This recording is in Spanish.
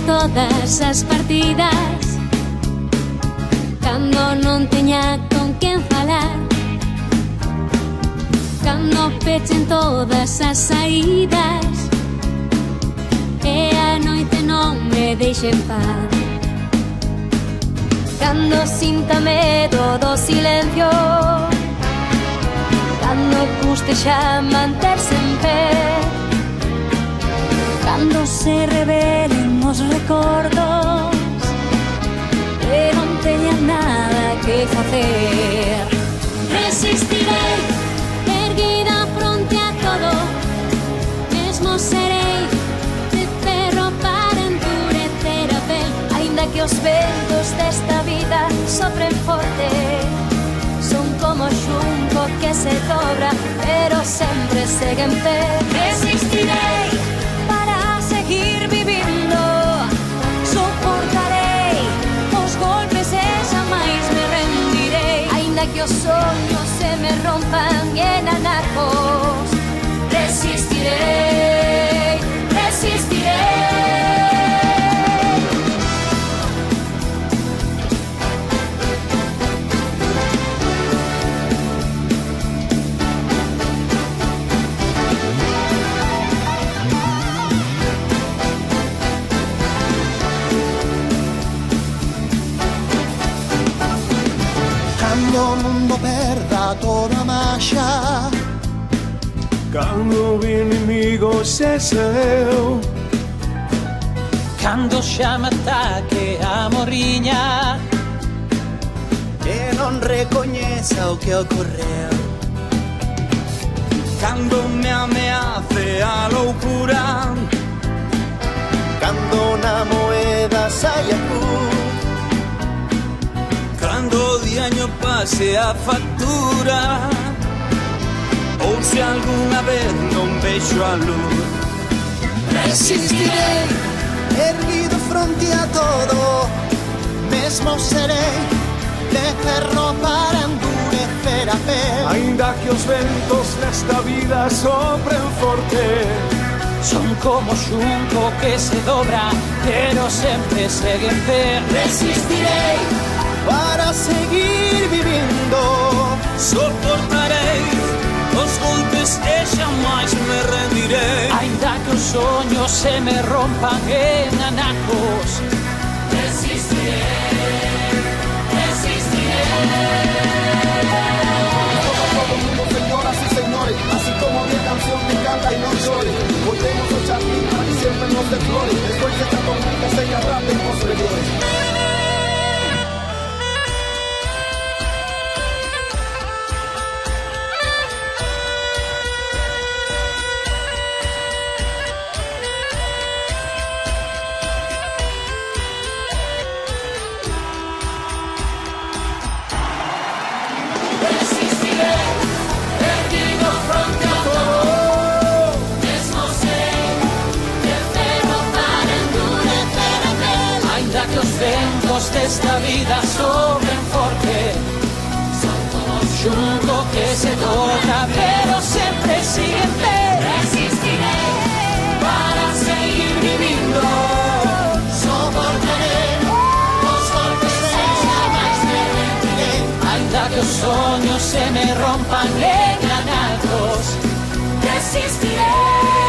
todas as partidas, cando non teña con quen falar, cando pechen todas as saídas e a noite non me deixe en paz, cando sinta medo do silencio, cando custe xa manterse en pé, cando se revelen os recordos e non teña nada que facer. Resistirei, erguida fronte a todo, mesmo serei de ferro para endurecer a pel, aínda que os ventos desta vida sopren forte, son como xunco que se dobra, pero sempre segue en pé. Resistirei para seguir vivindo, soportarei os golpes e xamais me rendirei, aínda que os sonhos se me rompan en anacos. Resistirei, resistirei. Cando o mundo perda toda a marcha, cando o inimigo se seu, cando xa me ataque a morriña e non recoñeza o que ocorreu, cando me ameace a loucura, cando na moeda saia cruz, cando o diaño pase a factura, ou se alguna vez non vexo a luz. resistirei, erguido fronte a todo, mesmo serei de ferro para endurecer a pel, Aínda que os ventos nesta vida sopren forte, son como xunco que se dobra, pero sempre segue en pé. resistirei para seguir vivindo, soportarei os golpes e xamais me rendirei, Aínda que os soños se me rompan en anacos. Resistirei, resistirei. Señoras y señores, así como mi canción me canta y no llore, volvemos a echar para que siempre nos dé flores, después de esta tormenta se agarrapemos seguidores. Desta vida sobren forte, son como xunco que se dobra, pero sempre sigue en pé. Resistirei Para seguir vivindo, soportarei os golpes e xamais me rendirei, aínda que os soños se me rompan en anacos. resistirei.